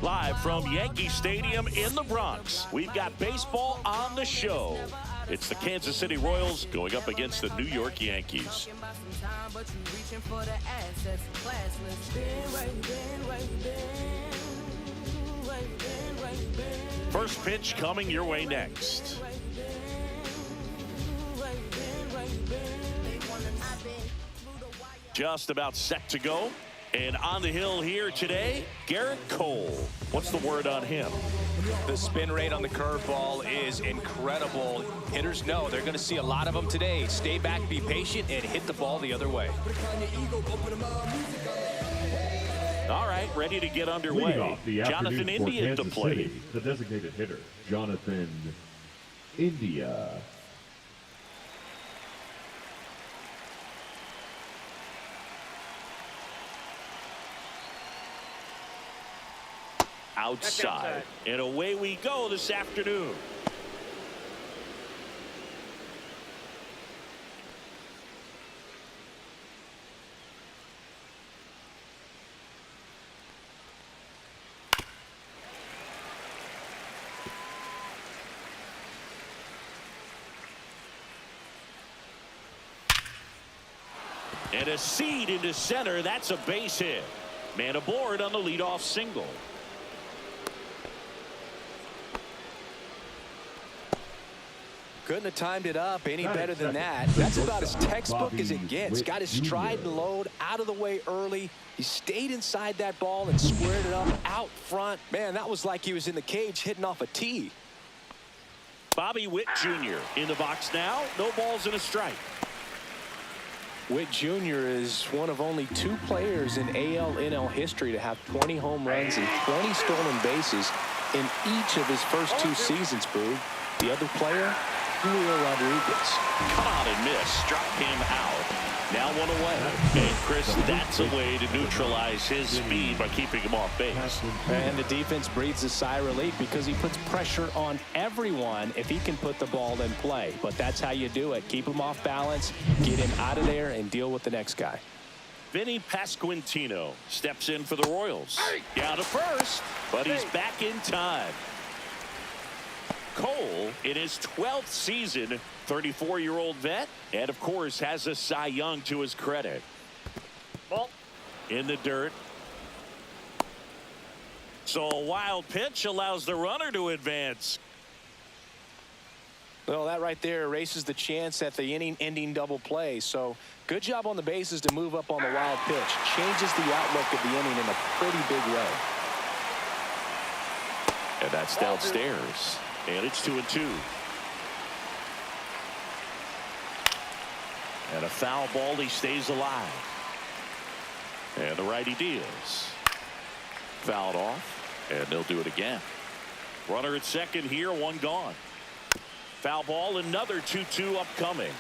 Live from Yankee Stadium in the Bronx, we've got baseball on the show. It's the Kansas City Royals going up against the New York Yankees. First pitch coming your way next. Just about set to go. And on the hill here today, Garrett Cole. What's the word on him? The spin rate on the curveball is incredible. Hitters know they're going to see a lot of them today. Stay back, be patient, and hit the ball the other way. All right, ready to get underway. Jonathan India to play. City, the designated hitter, Jonathan India. Outside. And away we go this afternoon. And a seed into center. That's a base hit. Man aboard on the leadoff single. Couldn't have timed it up any better than that. That's about as textbook as it gets. Got his stride and load out of the way early. He stayed inside that ball and squared it up out front. Man, that was like he was in the cage hitting off a tee. Bobby Witt Jr. in the box now. No balls and a strike. Witt Jr. is one of only 2 players in AL/NL history to have 20 home runs and 20 stolen bases in each of his first 2 seasons, Boog. The other player, Julio Rodriguez. Caught and missed. Struck him out. Now one away. And Chris, that's a way to neutralize his speed by keeping him off base. And the defense breathes a sigh of relief because he puts pressure on everyone if he can put the ball in play. But that's how you do it. Keep him off balance, get him out of there, and deal with the next guy. Vinny Pasquantino steps in for the Royals. Down to first, but he's back in time. Cole, in his 12th season, 34-year-old vet, and of course has a Cy Young to his credit. Ball in the dirt. So a wild pitch allows the runner to advance. Well, that right there erases the chance at the inning-ending double play. So good job on the bases to move up on the wild pitch. Changes the outlook of the inning in a pretty big way. And that's downstairs. And it's 2-2. And a foul ball, he stays alive. And the righty deals. Fouled off, and they'll do it again. Runner at second here, 1 gone. Foul ball, another 2-2 upcoming.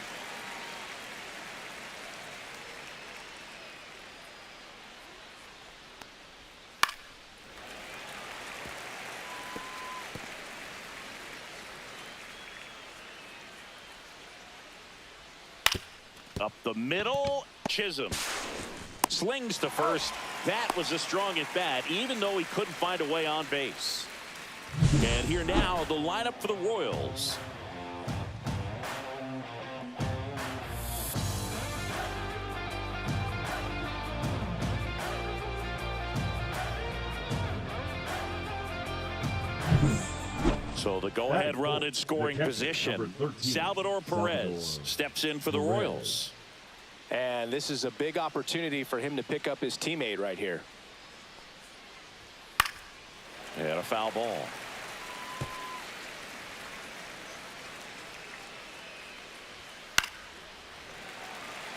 Up the middle, Chisholm slings to first. That was a strong at bat, even though he couldn't find a way on base. And here now, the lineup for the Royals. So the go-ahead run in scoring position. Salvador Perez steps in for the Royals. And this is a big opportunity for him to pick up his teammate right here. And a foul ball.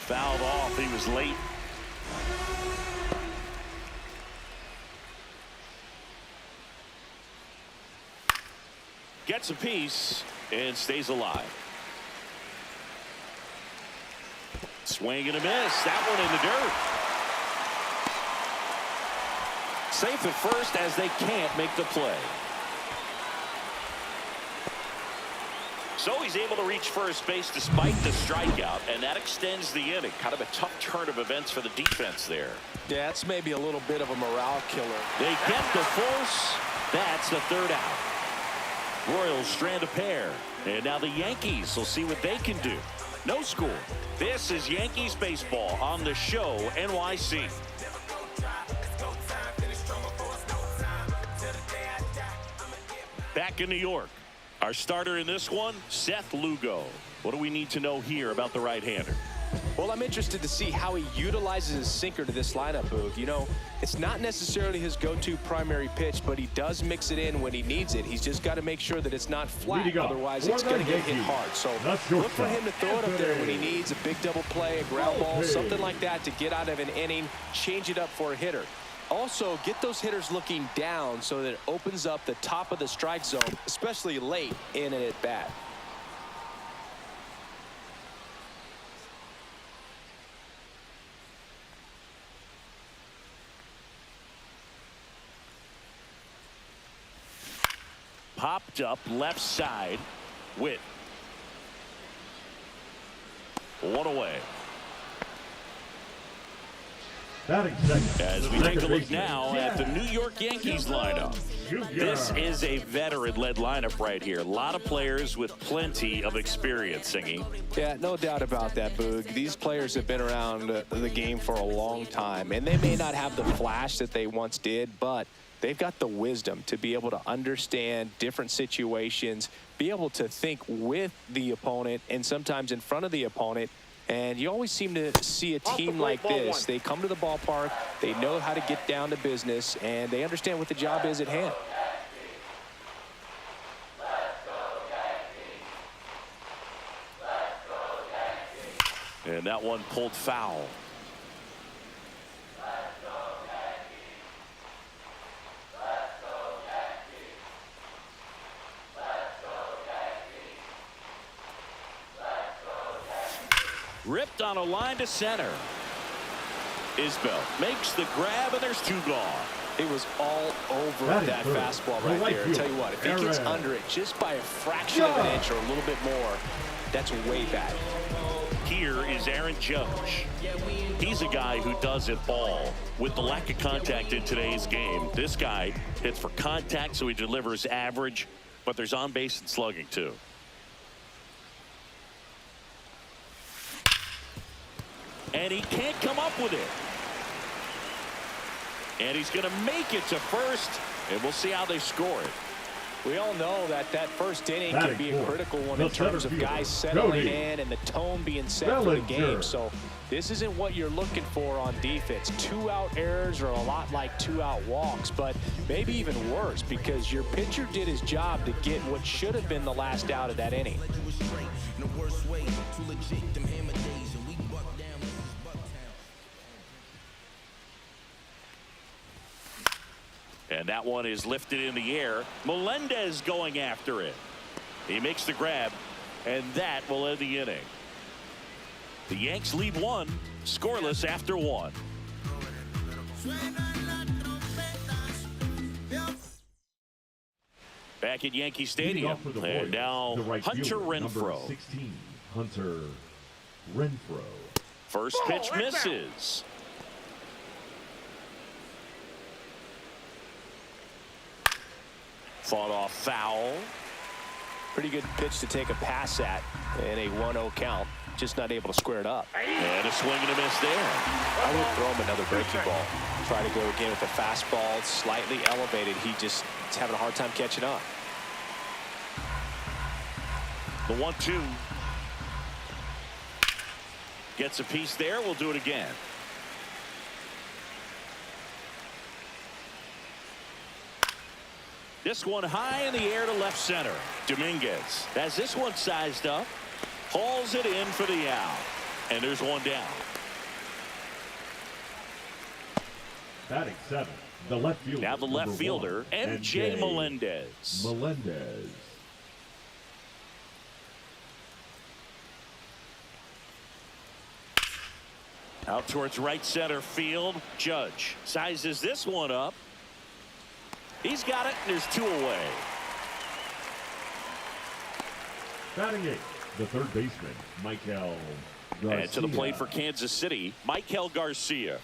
Fouled off. He was late. Gets a piece and stays alive. Swing and a miss. That one in the dirt. Safe at first as they can't make the play. So he's able to reach first base despite the strikeout, and that extends the inning. Kind of a tough turn of events for the defense there. Yeah, that's maybe a little bit of a morale killer. They get the force. That's the third out. Royals strand a pair. And now the Yankees will see what they can do. No score. This is Yankees baseball on the show NYC. Back in New York. Our starter in this one, Seth Lugo. What do we need to know here about the right-hander? Well, I'm interested to see how he utilizes his sinker to this lineup, Boog. You know, it's not necessarily his go-to primary pitch, but he does mix it in when he needs it. He's just got to make sure that it's not flat, otherwise it's going to get hit hard. So look for him to throw it up there when he needs a big double play, a ground ball, something like that to get out of an inning, change it up for a hitter. Also, get those hitters looking down so that it opens up the top of the strike zone, especially late in an at-bat. Popped up left side. Witt. One away. As we take a look now at the New York Yankees lineup. This is a veteran-led lineup right here. A lot of players with plenty of experience, Singy. Yeah, no doubt about that, Boog. These players have been around the game for a long time, and they may not have the flash that they once did, but they've got the wisdom to be able to understand different situations, be able to think with the opponent and sometimes in front of the opponent. And you always seem to see a team like this. They come to the ballpark, they know how to get down to business, and they understand what the job is at hand. And that one pulled foul. Ripped on a line to center. Isbell makes the grab, and there's two gone. It was all over that fastball right there. Tell you what, if he gets under it just by a fraction of an inch or a little bit more, that's way bad. Here is Aaron Judge. He's a guy who does it all. With the lack of contact in today's game, this guy hits for contact, so he delivers average, but there's on base and slugging too. And he can't come up with it. And he's going to make it to first, and we'll see how they score it. We all know that that first inning can be a critical one in terms of guys settling in and the tone being set for the game. So this isn't what you're looking for on defense. 2-out errors are a lot like 2-out walks, but maybe even worse because your pitcher did his job to get what should have been the last out of that inning. And that one is lifted in the air. Melendez going after it. He makes the grab, and that will end the inning. The Yanks lead one, scoreless after one. Back at Yankee Stadium, and now Hunter Renfroe. 16, Hunter Renfroe. First pitch misses. Fought off foul. Pretty good pitch to take a pass at in a 1-0 count. Just not able to square it up. And a swing and a miss there. I would throw him another breaking ball. Try to go again with the fastball. It's slightly elevated. He just is having a hard time catching up. The 1-2. Gets a piece there. We'll do it again. This one high in the air to left center. Dominguez has this one sized up. Hauls it in for the out. And there's one down. Batting 7, the left fielder. Now the left fielder, M.J. Melendez. Out towards right center field. Judge sizes this one up. He's got it, and there's 2 away. Batting 8, the third baseman, Michael Garcia. And to the plate for Kansas City, Michael Garcia.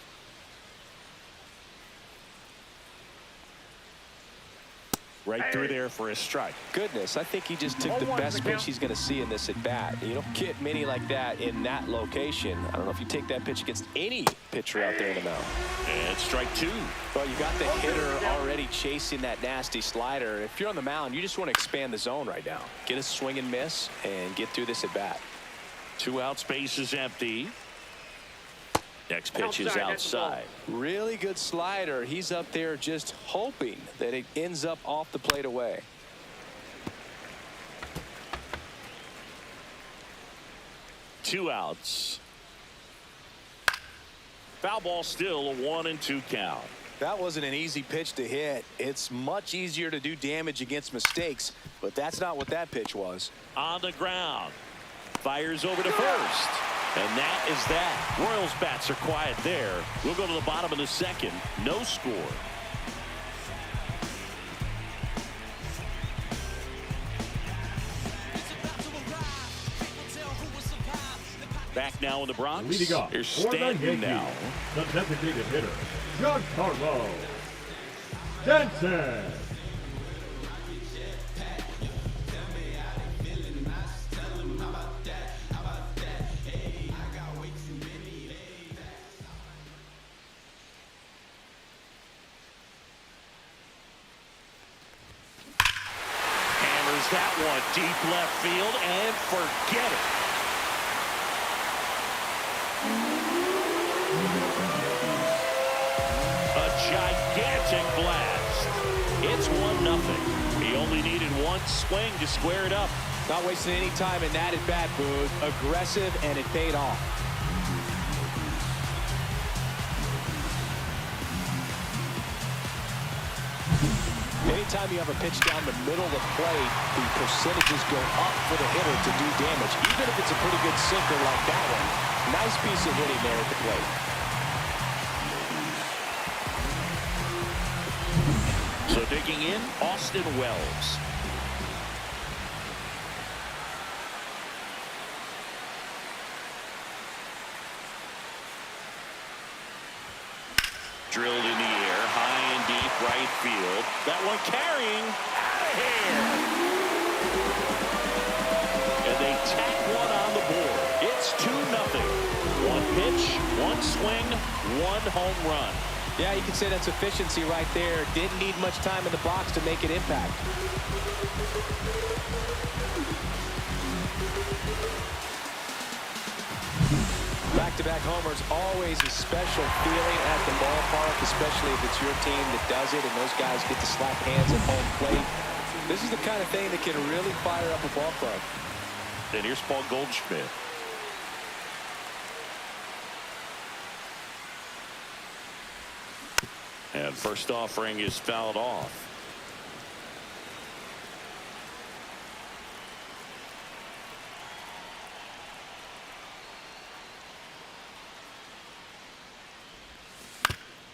Right through there for a strike. Goodness, I think he just took the best pitch he's going to see in this at bat. You don't get many like that in that location. I don't know if you take that pitch against any pitcher out there in the mound. And strike two. Well, you got the hitter already chasing that nasty slider. If you're on the mound, you just want to expand the zone right now. Get a swing and miss and get through this at bat. 2 outs, base is empty. Next pitch is outside. Really good slider. He's up there just hoping that it ends up off the plate away. Two outs. Foul ball, still a 1-2 count. That wasn't an easy pitch to hit. It's much easier to do damage against mistakes, but that's not what that pitch was. On the ground. Fires over to first. And that is that. Royals bats are quiet there. We'll go to the bottom of the second. No score. Back now in the Bronx. Leading off Here's for the Stanton Yankees, now. the designated hitter, Giancarlo Stanton. That one deep left field and forget it. A gigantic blast. It's 1-0. He only needed one swing to square it up. Not wasting any time in that at bat, Boog. Aggressive, and it paid off. Anytime you have a pitch down the middle of the plate, the percentages go up for the hitter to do damage, even if it's a pretty good sinker like that one. Nice piece of hitting there at the plate. So digging in, Austin Wells. Drilled in the air, high and deep right field. That one carrying out of here. And they tack one on the board. It's 2-0. One pitch, one swing, one home run. Yeah, you can say that's efficiency right there. Didn't need much time in the box to make an impact. Back-to-back homers, always a special feeling at the ballpark, especially if it's your team that does it and those guys get to slap hands at home plate. This is the kind of thing that can really fire up a ball club. And here's Paul Goldschmidt. And first offering is fouled off.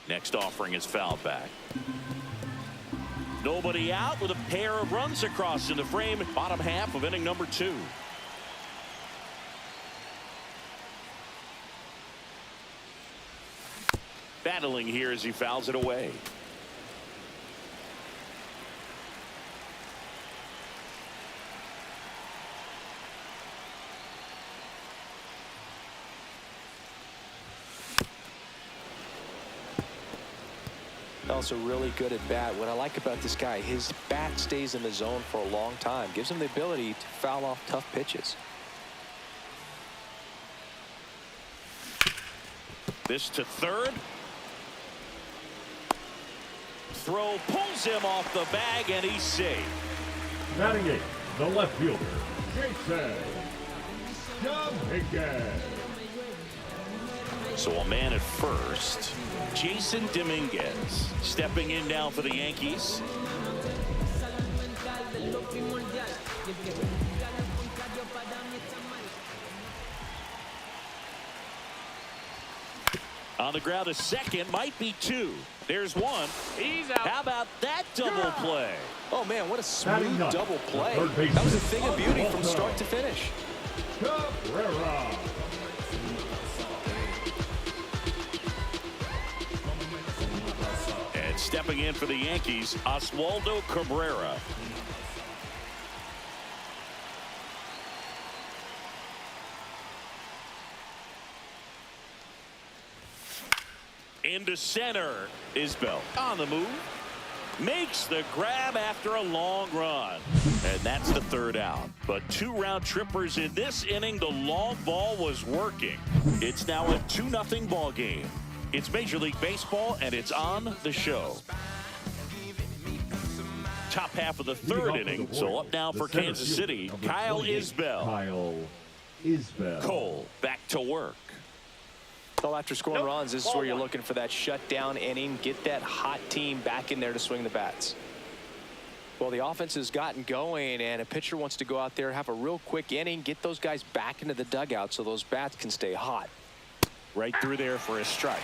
Next offering is fouled back. Nobody out with a pair of runs across in the frame. Bottom half of inning number 2. Battling here as he fouls it away. Also really good at bat. What I like about this guy, his bat stays in the zone for a long time. Gives him the ability to foul off tough pitches. This to third. Throw pulls him off the bag and he's safe. Batting 8, the left fielder, Jason Dominguez. So a man at first, Jason Dominguez, stepping in now for the Yankees. On the ground, a second, might be 2. There's 1. He's out. How about that double play? Oh man, what a smooth double play. That was a thing of beauty from start to finish. Cabrera. stepping in for the Yankees, Oswaldo Cabrera. Into center. Isbell on the move. Makes the grab after a long run. And that's the third out. But 2 round trippers in this inning. The long ball was working. It's now a 2-0 ball game. It's Major League Baseball, and it's on the show. Top half of the third inning. So up now for Kansas City, Kyle Isbell. Cole back to work. Well, after scoring runs, this is where you're looking for that shutdown inning. Get that hot team back in there to swing the bats. Well, the offense has gotten going, and a pitcher wants to go out there, have a real quick inning, get those guys back into the dugout so those bats can stay hot. Right through there for a strike.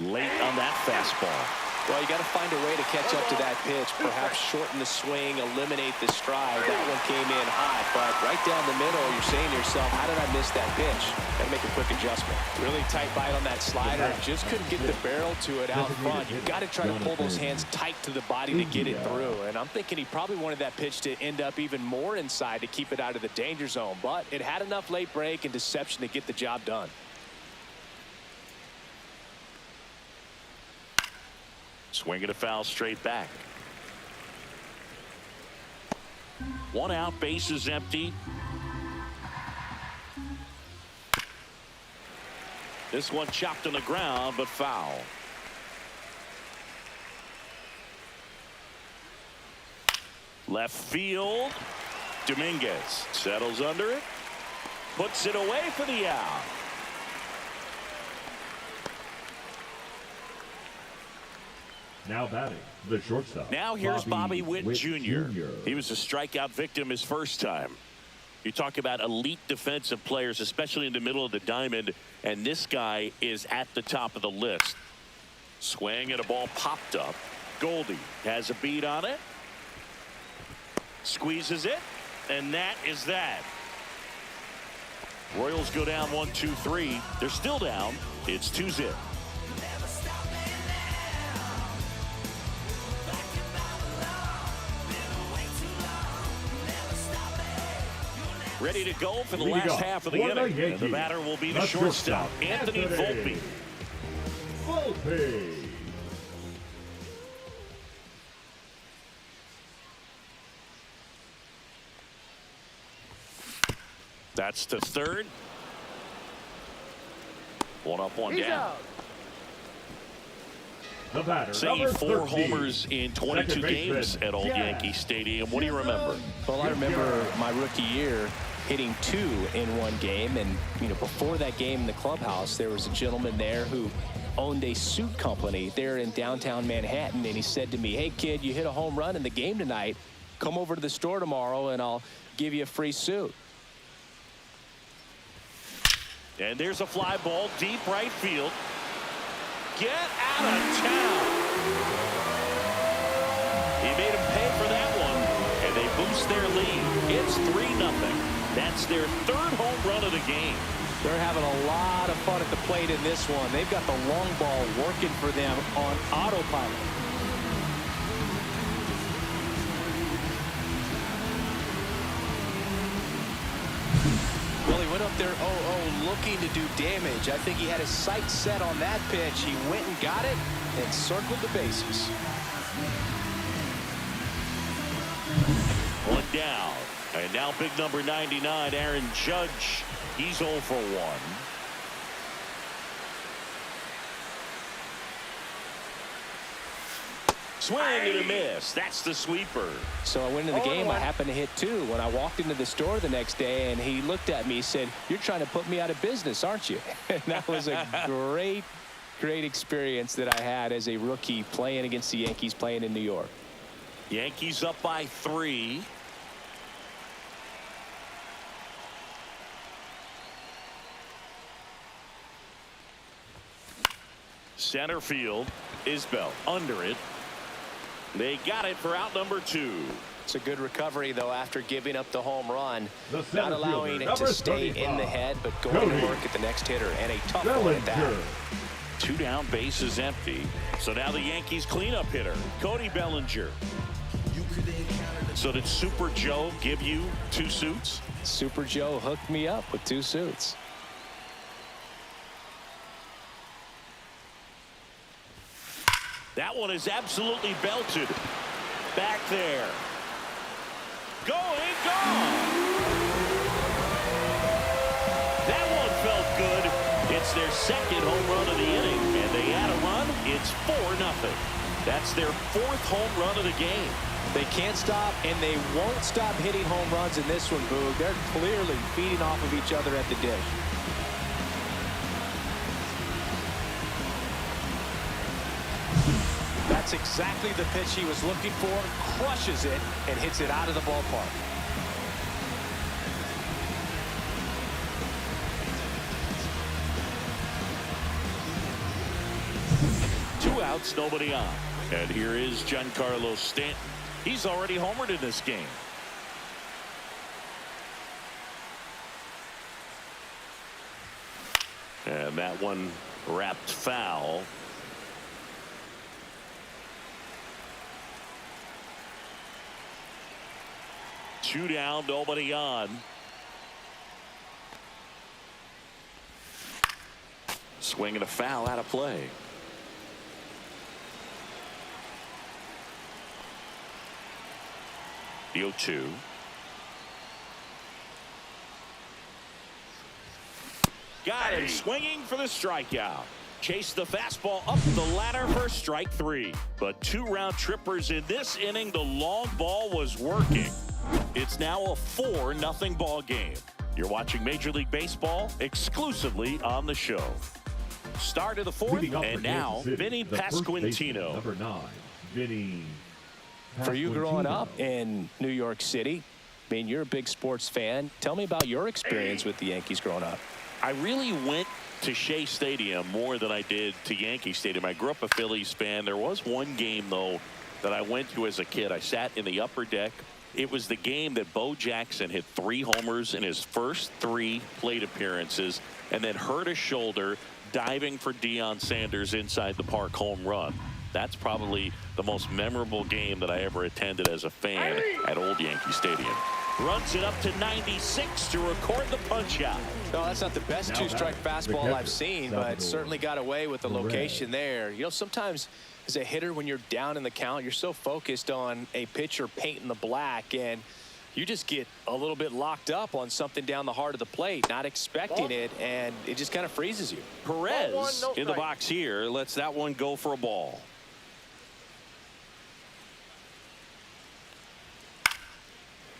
Late on that fastball. Well, you got to find a way to catch up to that pitch, perhaps shorten the swing, eliminate the stride. That one came in hot, but right down the middle, you're saying to yourself, how did I miss that pitch? Got to make a quick adjustment. Really tight bite on that slider. Just couldn't get the barrel to it out front. You've got to try to pull those hands tight to the body to get it through. And I'm thinking he probably wanted that pitch to end up even more inside to keep it out of the danger zone. But it had enough late break and deception to get the job done. Swinging a foul straight back. 1 out, bases empty. This one chopped on the ground, but foul. Left field. Dominguez settles under it. Puts it away for the out. Now batting, the shortstop. Now here's Bobby Witt Jr. He was a strikeout victim his first time. You talk about elite defensive players, especially in the middle of the diamond, and this guy is at the top of the list. Swing and a ball popped up. Goldie has a beat on it. Squeezes it, and that is that. Royals go down 1-2-3. They're still down. It's 2-0. Ready to go for the last half of the inning. And the batter will be the shortstop, Anthony Volpe. That's to third. 1 up, 1 down. The batter, Say 4 homers in 22 games at Old Yankee Stadium. What do you remember? Well, I remember my rookie year hitting 2 in one game, and before that game in the clubhouse, there was a gentleman there who owned a suit company there in downtown Manhattan, and he said to me, "Hey kid, you hit a home run in the game tonight. Come over to the store tomorrow and I'll give you a free suit." And there's a fly ball deep right field. Get out of town. He made him pay for that one, and they boost their lead. It's 3-0. That's their 3rd home run of the game. They're having a lot of fun at the plate in this one. They've got the long ball working for them on autopilot. Well, he went up there 0-0 looking to do damage. I think he had his sights set on that pitch. He went and got it and circled the bases. 1 down. And now big number 99, Aaron Judge. He's 0 for 1. Swing and a miss. That's the sweeper. So I went into the game. I happened to hit 2 when I walked into the store the next day, and he looked at me and said, "You're trying to put me out of business, aren't you?" And that was a great experience that I had as a rookie playing against the Yankees, playing in New York. Yankees up by 3. Center field. Isbell under it. They got it for out number 2. It's a good recovery, though, after giving up the home run. The Not center allowing fielder, it to number stay 35, in the head, but going to work at the next hitter. And a tough one at that. Bellinger. 2 down, base is empty. So now the Yankees cleanup hitter, Cody Bellinger. So did Super Joe give you 2 suits? Super Joe hooked me up with 2 suits. That one is absolutely belted. Back there. Going, gone. That one felt good. It's their second home run of the inning, and they add a run. It's 4-0. That's their 4th home run of the game. They can't stop, and they won't stop hitting home runs in this one, Boog. They're clearly feeding off of each other at the dish. That's exactly the pitch he was looking for. Crushes it and hits it out of the ballpark. Two outs, nobody on. And here is Giancarlo Stanton. He's already homered in this game. And that one wrapped foul. Two down, nobody on. Swing and a foul out of play. The 0-2. Got him swinging for the strikeout. Chased the fastball up the ladder for strike 3. But 2 round trippers in this inning. The long ball was working. It's now a 4-0 ball game. You're watching Major League Baseball exclusively on the show. Start of the 4th, and now Vinny Pasquantino. Number 9, Vinny. For you growing up in New York City, I mean, you're a big sports fan. Tell me about your experience with the Yankees growing up. I really went to Shea Stadium more than I did to Yankee Stadium. I grew up a Phillies fan. There was one game, though, that I went to as a kid. I sat in the upper deck. It was the game that Bo Jackson hit 3 homers in his first 3 plate appearances and then hurt his shoulder diving for Deion Sanders inside the park home run. That's probably the most memorable game that I ever attended as a fan at Old Yankee Stadium. Runs it up to 96 to record the punch out. No, that's not the best 2-strike fastball I've seen, but certainly got away with the location there. You know, sometimes as a hitter, when you're down in the count, you're so focused on a pitcher painting the black, and you just get a little bit locked up on something down the heart of the plate, not expecting it, and it just kind of freezes you. Perez in the box here lets that one go for a ball.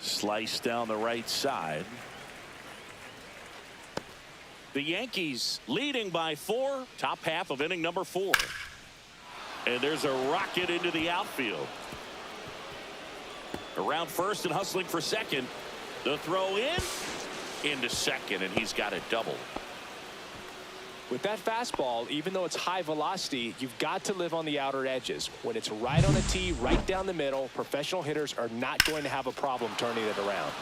Slice down the right side. The Yankees leading by 4, top half of inning number 4. And there's a rocket into the outfield. Around first and hustling for second. The throw into second, and he's got it double. With that fastball, even though it's high velocity, you've got to live on the outer edges. When it's right on a tee, right down the middle, professional hitters are not going to have a problem turning it around.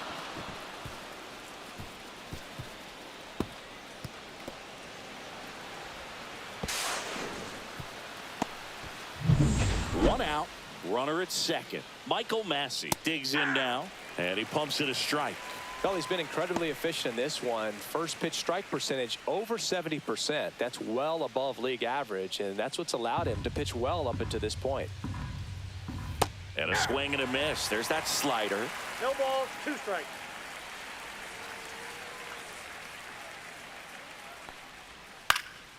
One out, runner at second. Michael Massey digs in now, and he pumps it a strike. Well, he's been incredibly efficient in this one. First pitch strike percentage over 70%. That's well above league average, and that's what's allowed him to pitch well up until this point. And a swing and a miss. There's that slider. No balls, 2 strikes.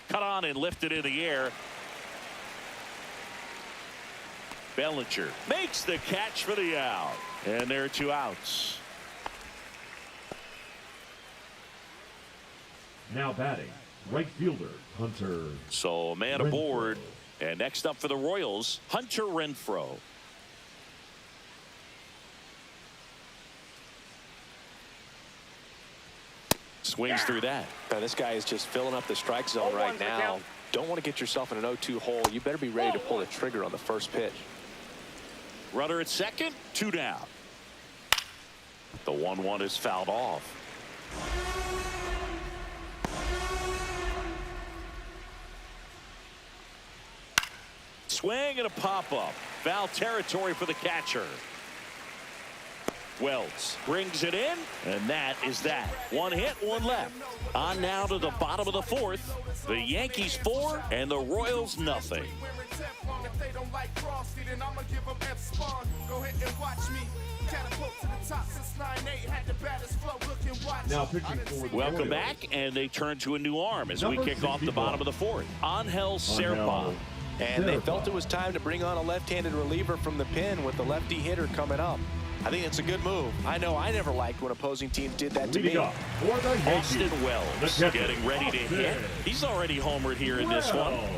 Cut on and lifted in the air. Bellinger makes the catch for the out. And there are 2 outs. Now batting, right fielder, Hunter. So a man aboard. And next up for the Royals, Hunter Renfroe. Swings through that. Now, this guy is just filling up the strike zone right now. Don't want to get yourself in an 0-2 hole. You better be ready to pull the trigger on the first pitch. Runner at second, 2 down. The 1-1 is fouled off. Swing and a pop-up. Foul territory for the catcher. Wells brings it in, and that is that. 1 hit, 1 left. On now to the bottom of the 4th. The Yankees 4 and the Royals nothing. Now pitching for the Welcome Royals. back, and they turn to a new arm as we kick off the bottom of the 4th. Angel Serpa. And they felt it was time to bring on a left-handed reliever from the pen with the lefty hitter coming up. I think it's a good move. I know I never liked when opposing teams did that to me. Leading up for the Yankees, Austin Wells the getting ready to Austin hit. He's already homered here in this one. Wells.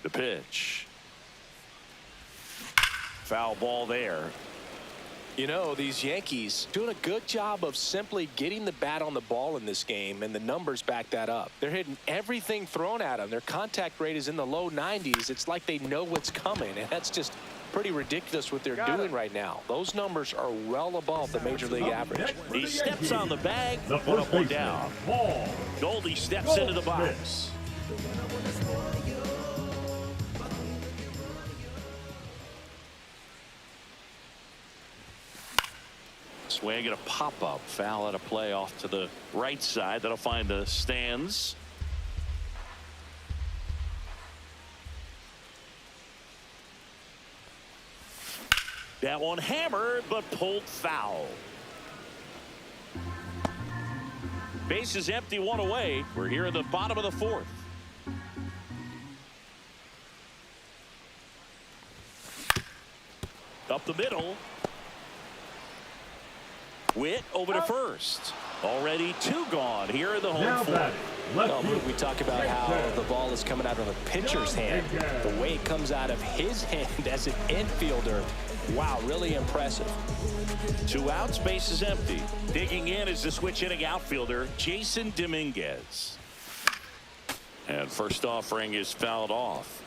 The pitch. Foul ball there. You know, these Yankees doing a good job of simply getting the bat on the ball in this game, and the numbers back that up. They're hitting everything thrown at them. Their contact rate is in the low 90s. It's like they know what's coming, and that's just pretty ridiculous what they're doing right now. Those numbers are well above the major league average. He steps on the bag, The put first up 1 baseman, down. Paul. Goldie steps into the box. Swing and a pop-up. Foul at a play off to the right side. That'll find the stands. That one hammered, but pulled foul. Base is empty, 1 away. We're here in the bottom of the 4th. Up the middle. Witt over to first. Already 2 gone here in the home Now 4th. batting, left Well, field. we talk about how the ball is coming out of a pitcher's hand. The way it comes out of his hand as an infielder. Wow, really impressive. 2 outs, base is empty. Digging in is the switch hitting outfielder, Jason Dominguez. And first offering is fouled off.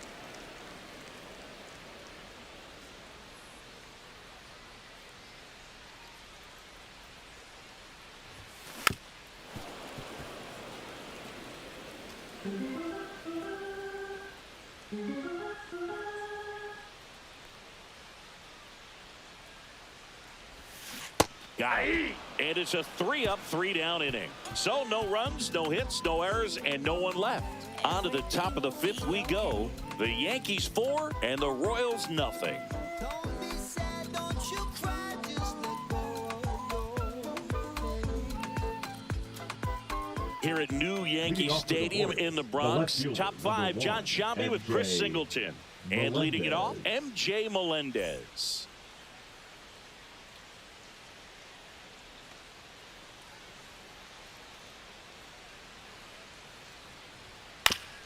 Got it. And it's a 3-up, 3-down inning. So no runs, no hits, no errors, and no one left. On to the top of the 5th we go. The Yankees 4 and the Royals nothing. Here at New Yankee Stadium in the Bronx, top 5, John Shambi with Chris Singleton. And leading it off, MJ Melendez.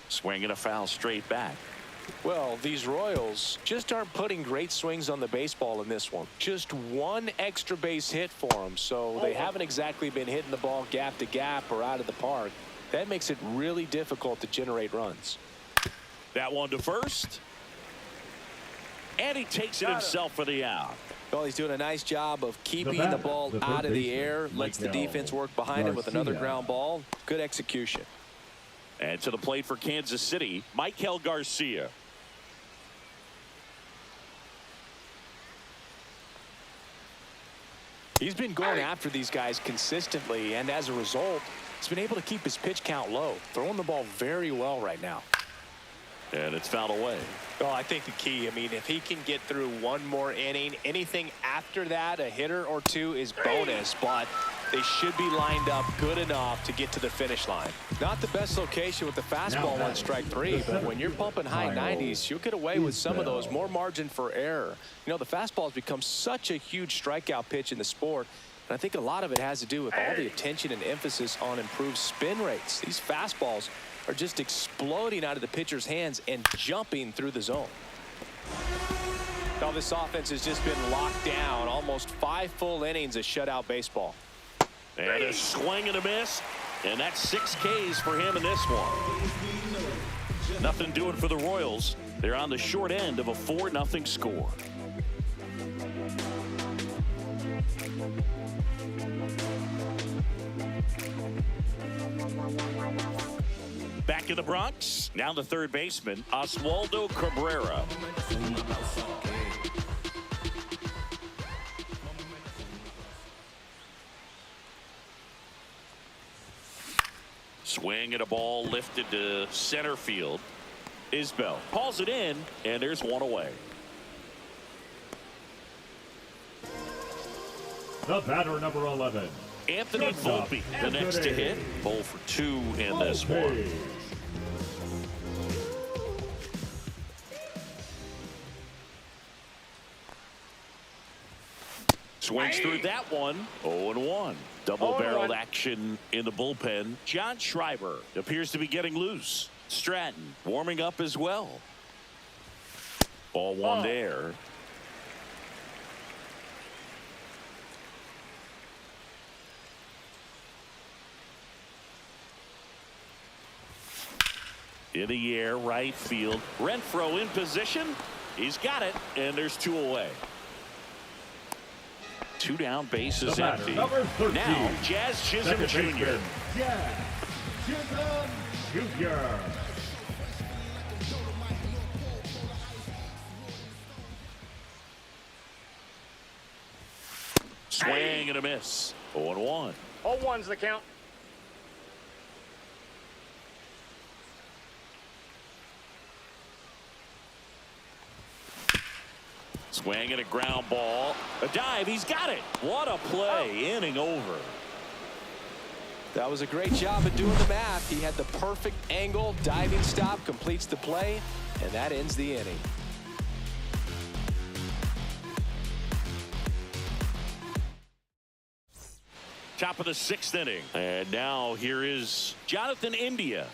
Swinging a foul straight back. Well, these Royals just aren't putting great swings on the baseball in this one. Just 1 extra base hit for them, so they haven't exactly been hitting the ball gap to gap or out of the park. That makes it really difficult to generate runs. That one to first. And he takes it himself for the out. Well, he's doing a nice job of keeping the ball out of the air, lets the defense work behind him with another ground ball. Good execution. And to the plate for Kansas City, Michael Garcia. He's been going after these guys consistently, and as a result, he's been able to keep his pitch count low, throwing the ball very well right now. And it's fouled away. Well, I think the key, I mean, if he can get through 1 more inning, anything after that, a hitter or 2 is bonus, but they should be lined up good enough to get to the finish line. Not the best location with the fastball on strike 3, but when you're pumping high 90s, you'll get away with some of those, more margin for error. You know, the fastball has become such a huge strikeout pitch in the sport, and I think a lot of it has to do with all the attention and emphasis on improved spin rates. These fastballs are just exploding out of the pitcher's hands and jumping through the zone. Now this offense has just been locked down. Almost 5 full innings of shutout baseball. And a swing and a miss. And that's 6 Ks for him in this one. Nothing doing for the Royals. They're on the short end of a 4-0 score. Back in the Bronx, now the third baseman, Oswaldo Cabrera. Swing at a ball lifted to center field. Isbell calls it in, and there's one away. The batter, number 11. Anthony Volpe, the next to hit. 0 for 2 in this one. Swings through that one. 0-1. Double-barreled action in the bullpen. John Schreiber appears to be getting loose. Stratton warming up as well. Ball one there. In the air, right field. Renfroe in position. He's got it, and there's 2 away. 2 down, bases empty. Now, Jazz Chisholm Jr. Jazz Chisholm Jr. Swing and a miss. 0-1. 0-1's the count. Swing and a ground ball. A dive. He's got it. What a play. Inning over. That was a great job of doing the math. He had the perfect angle. Diving stop completes the play, and that ends the inning. Top of the 6th inning. And now here is Jonathan India.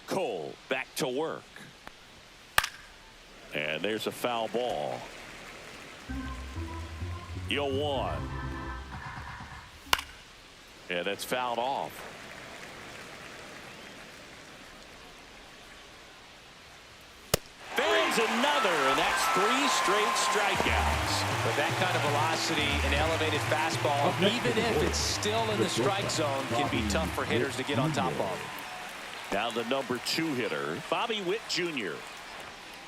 Cole back to work. And there's a foul ball. 0-1. And that's fouled off. Fans another, and that's 3 straight strikeouts. But that kind of velocity and elevated fastball, even if it's still in the strike zone, can be tough for hitters to get on top of. Now the number 2 hitter, Bobby Witt Jr.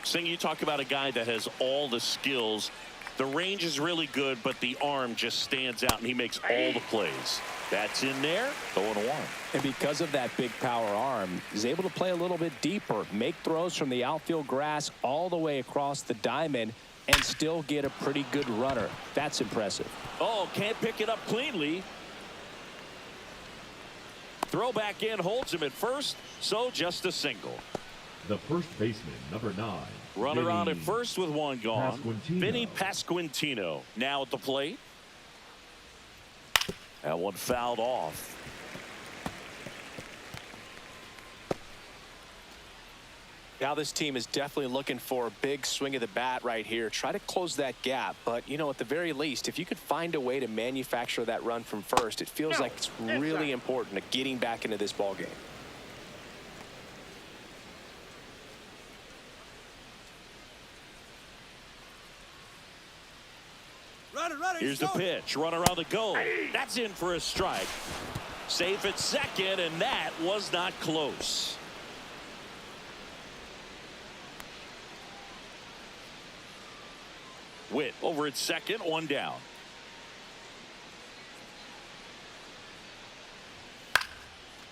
Sing, you talk about a guy that has all the skills. The range is really good, but the arm just stands out, and he makes all the plays. That's in there. 0-1. And because of that big power arm, he's able to play a little bit deeper, make throws from the outfield grass all the way across the diamond, and still get a pretty good runner. That's impressive. Oh, can't pick it up cleanly. Throw back in, holds him at first, so just a single. The first baseman, number 9. Runner on at first with 1 gone. Pasquantino. Vinny Pasquantino now at the plate. That one fouled off. Now this team is definitely looking for a big swing of the bat right here. Try to close that gap. But, you know, at the very least, if you could find a way to manufacture that run from first, it feels like it's really important to getting back into this ball game. Here's the pitch. Runner on the go. That's in for a strike. Safe at second, and that was not close. Witt over at second, 1 down.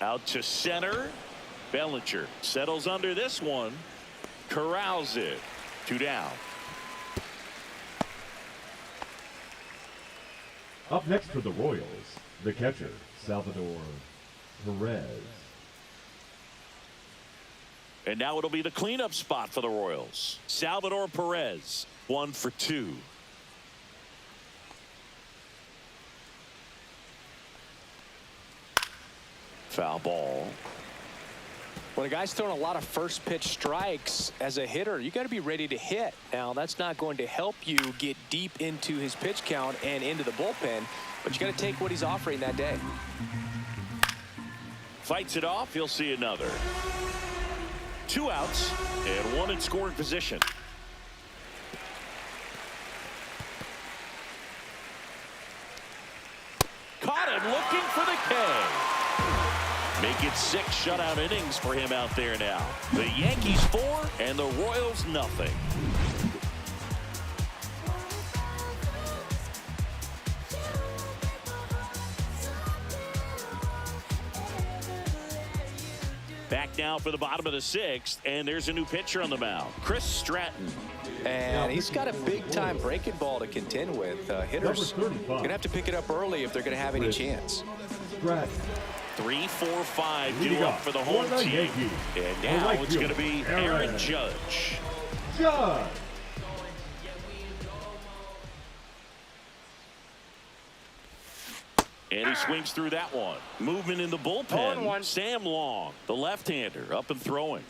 Out to center. Bellinger settles under this one. Corrals it. 2 down. Up next for the Royals, the catcher, Salvador Perez. And now it'll be the cleanup spot for the Royals. Salvador Perez, 1 for 2. Foul ball. When a guy's throwing a lot of first pitch strikes as a hitter, you got to be ready to hit. Now, that's not going to help you get deep into his pitch count and into the bullpen, but you got to take what he's offering that day. Fights it off. He'll see another. 2 outs and 1 in scoring position. Caught him looking for the K. Make it 6 shutout innings for him out there now. The Yankees 4 and the Royals nothing. Back now for the bottom of the 6th, and there's a new pitcher on the mound, Chris Stratton. And he's got a big-time breaking ball to contend with. Hitters going to have to pick it up early if they're going to have any chance. 3, 4, 5 due up for the home team. And now it's going to be Aaron Judge. And he swings through that one. Movement in the bullpen. Sam Long, the left-hander, up and throwing.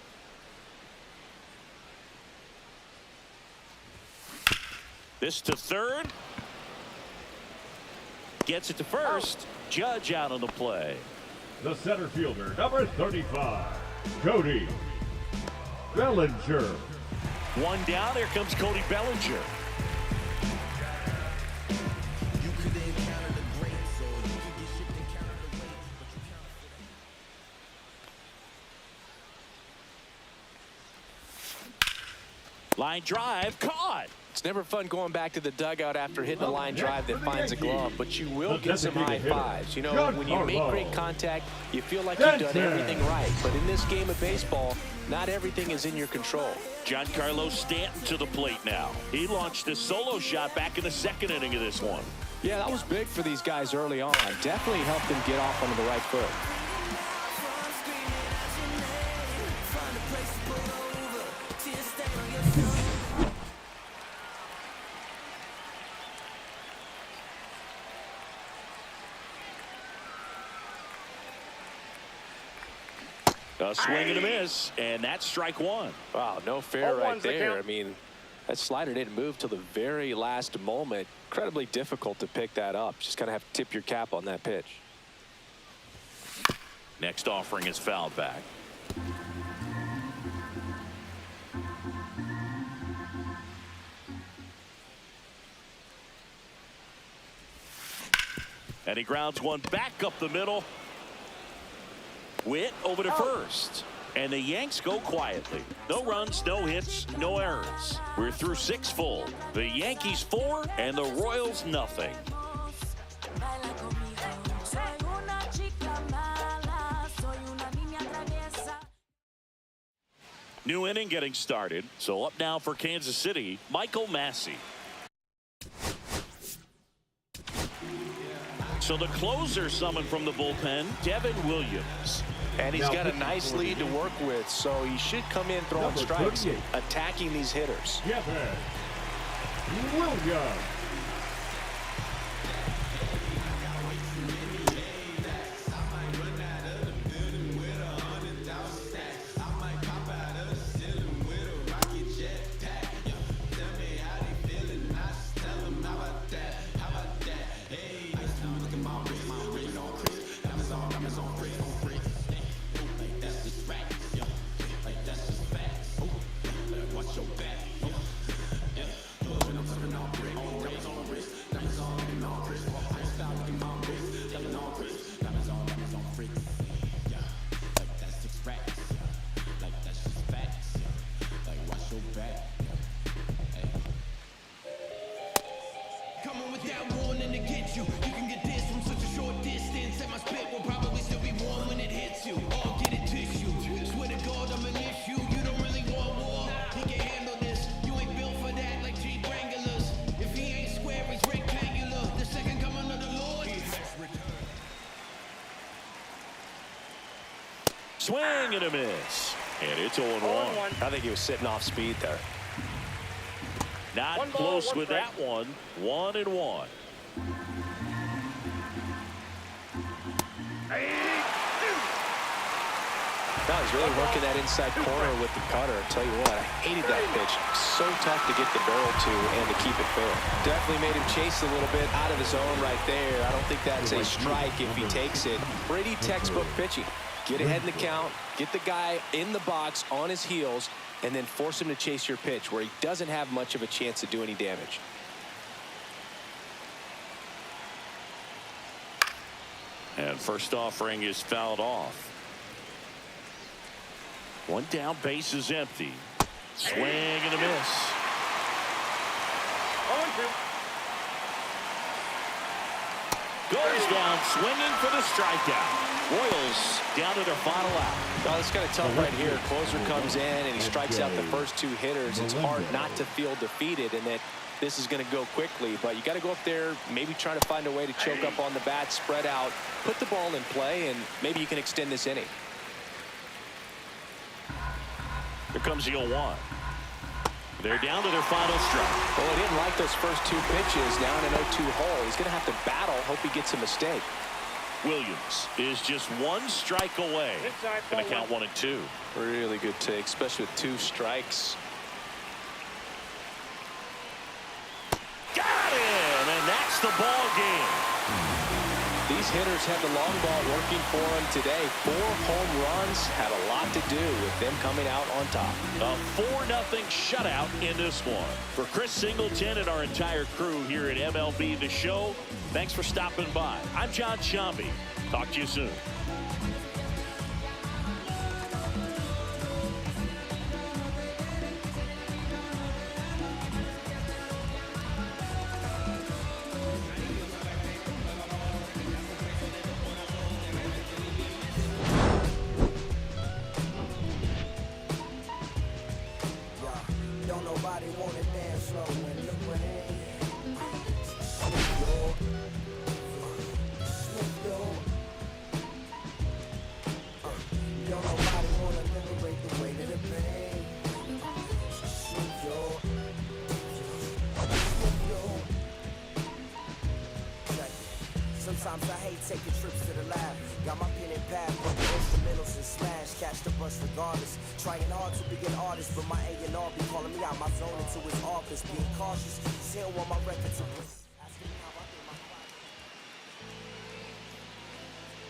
This to third. Gets it to first. Judge out on the play. The center fielder, number 35, Cody Bellinger. 1 down. Here comes Cody Bellinger. Line drive, caught. It's never fun going back to the dugout after hitting a line drive that finds a glove, but you will get some high fives. You know, when you make great contact, you feel like you've done everything right. But in this game of baseball, not everything is in your control. Giancarlo Stanton to the plate now. He launched a solo shot back in the 2nd inning of this one. Yeah, that was big for these guys early on. Definitely helped them get off onto the right foot. A swing and a miss, and that's strike 1. Wow, no fair right there. I mean, that slider didn't move till the very last moment. Incredibly difficult to pick that up. Just kind of have to tip your cap on that pitch. Next offering is fouled back. And he grounds one back up the middle. Witt over to first. And the Yanks go quietly. No runs, no hits, no errors. We're through 6 full. The Yankees 4 and the Royals nothing. New inning getting started. So up now for Kansas City, Michael Massey. So the closer summoned from the bullpen, Devin Williams. And he's got a nice lead to work with, so he should come in throwing strikes, attacking these hitters. Devin Williams. Swing and a miss. And it's 0-1. I think he was sitting off speed there. Not close with that one. 1-1. Now he's really working that inside corner with the cutter. I tell you what, I hated that pitch. So tough to get the barrel to and to keep it fair. Definitely made him chase a little bit out of his zone right there. I don't think that's a strike if he takes it. Pretty textbook pitching. Get ahead in the count, get the guy in the box on his heels, and then force him to chase your pitch where he doesn't have much of a chance to do any damage. And first offering is fouled off. One down, base is empty. Swing and a miss. Goes down swinging for the strikeout. Royals down to their final out. Well, it's kind of tough right here. Closer comes in and he strikes out the first two hitters. It's hard not to feel defeated and that this is going to go quickly, but you got to go up there, maybe trying to find a way to choke up on the bat, spread out, put the ball in play, and maybe you can extend this inning. Here comes the 0-1. They're down to their final strike. Well, he didn't like those first two pitches. Now in an 0-2 hole, he's going to have to battle. Hope he gets a mistake. Williams is just one strike away. Going to count 1 and 2. Really good take, especially with 2 strikes. Got him, and that's the ball game. These hitters had the long ball working for them today. 4 home runs had a lot to do with them coming out on top. A 4-0 shutout in this one. For Chris Singleton and our entire crew here at MLB The Show, thanks for stopping by. I'm John Sciambi. Talk to you soon. Nobody wanna dance slow when the rain. Don't nobody wanna liberate the weight of the pain. Sometimes I hate taking trips to the lab. Got my pen and pad, put the instrumentals and smash, catch the bus regardless. Trying hard to be an artist, but my A&R be calling me out my zone into his office. Being cautious, still want my record to